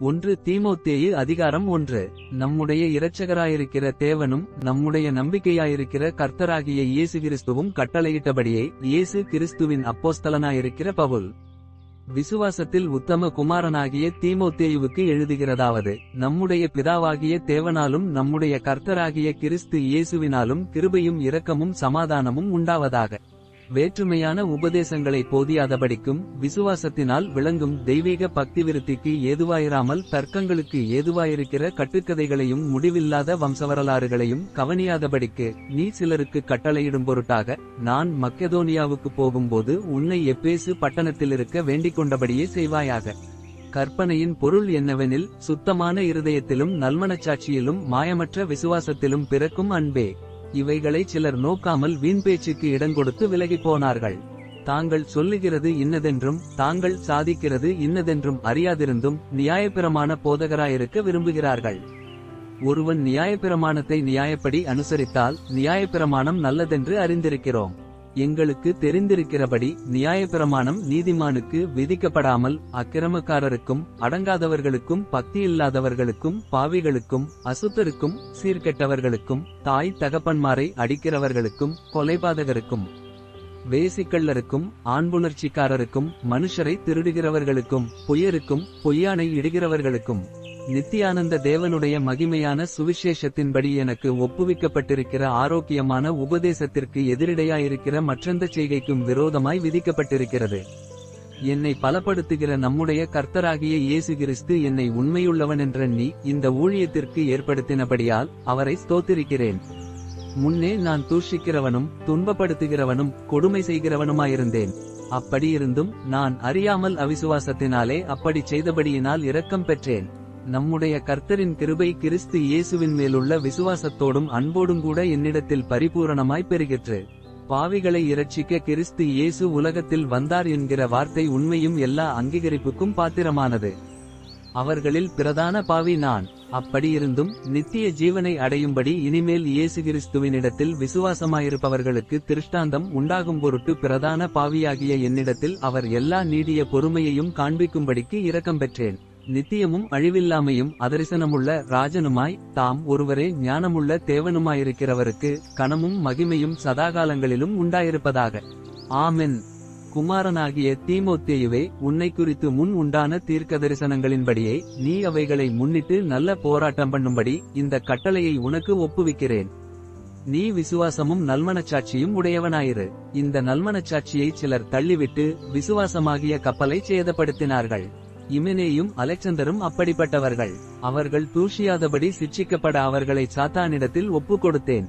1 தீமோத்தேயு அதிகாரம் 1. நம்முடைய இரட்சகராயிருக்கிற தேவனும் நம்முடைய நம்பிக்கையாயிருக்கிற கர்த்தராகிய இயேசு கிறிஸ்துவும் கட்டளையிட்டபடியே இயேசு கிறிஸ்துவின் அப்போஸ்தலனாயிருக்கிற பவுல் விசுவாசத்தில் உத்தம குமாரனாகிய தீமோத்தேயுவுக்கு எழுதுகிறதாவது, நம்முடைய பிதாவாகிய தேவனாலும் நம்முடைய கர்த்தராகிய கிறிஸ்து இயேசுவினாலும் கிருபையும் இரக்கமும் சமாதானமும் உண்டாவதாக. வேற்றுமையான உபதேசங்களை போதியாதபடிக்கும் விசுவாசத்தினால் விளங்கும் தெய்வீக பக்திவிருத்திக்கு ஏதுவாயிராமல் தர்க்கங்களுக்கு ஏதுவாயிருக்கிற கட்டுக்கதைகளையும் முடிவில்லாத வம்சவரலாறுகளையும் கவனியாதபடிக்கு நீ சிலருக்கு கட்டளையிடும் பொருட்டாக நான் மக்கெதோனியாவுக்கு போகும்போது உன்னை எப்பேசு பட்டணத்திலிருக்க வேண்டிக்கொண்டபடியே செய்வாயாக. கற்பனையின் பொருள் என்னவெனில், சுத்தமான இருதயத்திலும் நல்மனச்சாட்சியிலும் மாயமற்ற விசுவாசத்திலும் பிறக்கும் அன்பே. இவைகளை சிலர் நோக்காமல் வீண்பேச்சுக்கு இடங்கொடுத்து விலகி போனார்கள். தாங்கள் சொல்லுகிறது இன்னதென்றும் தாங்கள் சாதிக்கிறது இன்னதென்றும் அறியாதிருந்தும் நியாயப்பிரமாண போதகராயிருக்க விரும்புகிறார்கள். ஒருவன் நியாயப்பிரமாணத்தை நியாயப்படி அனுசரித்தால் நியாயப்பிரமாணம் நல்லதென்று அறிந்திருக்கிறோம். எங்களுக்கு தெரிந்திருக்கிறபடி நியாயப்பிரமாணம் நீதிமானுக்கு விதிக்கப்படாமல் அக்கிரமக்காரருக்கும் அடங்காதவர்களுக்கும் பக்தியில்லாதவர்களுக்கும் பாவிகளுக்கும் அசுத்தருக்கும் சீர்கெட்டவர்களுக்கும் தாய் தகப்பன்மாரை அடிக்கிறவர்களுக்கும் கொலைபாதகருக்கும் வேசிக்கள்ளருக்கும் ஆண்புணர்ச்சிக்காரருக்கும் மனுஷரை திருடுகிறவர்களுக்கும் பொய்யருக்கும் பொய்யானை இடுகிறவர்களுக்கும் நித்தியானந்த தேவனுடைய மகிமையான சுவிசேஷத்தின்படி எனக்கு ஒப்புவிக்கப்பட்டிருக்கிற ஆரோக்கியமான உபதேசத்திற்கு எதிரிடையாயிருக்கிற மற்றெந்த செய்கைக்கும் விரோதமாய் விதிக்கப்பட்டிருக்கிறது. என்னை பலப்படுத்துகிற நம்முடைய கர்த்தராகிய இயேசு கிறிஸ்து என்னை உண்மையுள்ளவனென்ற நீ இந்த ஊழியத்திற்கு ஏற்படுத்தினபடியால் அவரை ஸ்தோத்திரிக்கிறேன். முன்னே நான் தூஷிக்கிறவனும் துன்பப்படுத்துகிறவனும் கொடுமை செய்கிறவனுமாயிருந்தேன். அப்படியிருந்தும் நான் அறியாமல் அவிசுவாசத்தினாலே அப்படி செய்தபடியினால் இரக்கம் பெற்றேன். நம்முடைய கர்த்தரின் கிருபை கிறிஸ்து இயேசுவின் மேலுள்ள விசுவாசத்தோடும் அன்போடும் கூட என்னிடத்தில் பரிபூரணமாய் பெருகிற்று. பாவிகளை இரட்சிக்க கிறிஸ்து இயேசு உலகத்தில் வந்தார் என்கிற வார்த்தை உண்மையும் எல்லா அங்கீகரிப்புக்கும் பாத்திரமானது. அவர்களில் பிரதான பாவி நான். அப்படியிருந்தும் நித்திய ஜீவனை அடையும்படி இனிமேல் இயேசு கிறிஸ்துவினிடத்தில் விசுவாசமாயிருப்பவர்களுக்கு திருஷ்டாந்தம் உண்டாகும் பொருட்டு பிரதான பாவியாகிய என்னிடத்தில் அவர் எல்லா நீடிய பொறுமையையும் காண்பிக்கும்படிக்கு இரக்கம் பெற்றேன். நித்தியமும் அழிவில்லாமையும் அதரிசனமுள்ள ராஜனுமாய் தாம் ஒருவரே ஞானமுள்ள தேவனுமாயிருக்கிறவருக்கு கனமும் மகிமையும் சதாகாலங்களிலும் உண்டாயிருப்பதாக. ஆமென். குமாரனாகிய தீமோத்தேயுவே, உன்னை குறித்து முன் உண்டான தீர்க்க தரிசனங்களின்படியே நீ அவைகளை முன்னிட்டு நல்ல போராட்டம் பண்ணும்படி இந்த கட்டளையை உனக்கு ஒப்புவிக்கிறேன். நீ விசுவாசமும் நல்மனச்சாட்சியும் உடையவனாயிரு. இந்த நல்மனச்சாட்சியை சிலர் தள்ளிவிட்டு விசுவாசமாகிய கப்பலை சேதப்படுத்தினார்கள். இமெனேயும் அலெக்சந்தரும் அப்படிப்பட்டவர்கள். அவர்கள் தூஷியாதபடி சிட்சிக்கப்பட அவர்களை சாத்தானிடத்தில் ஒப்புக்கொடுத்தேன்.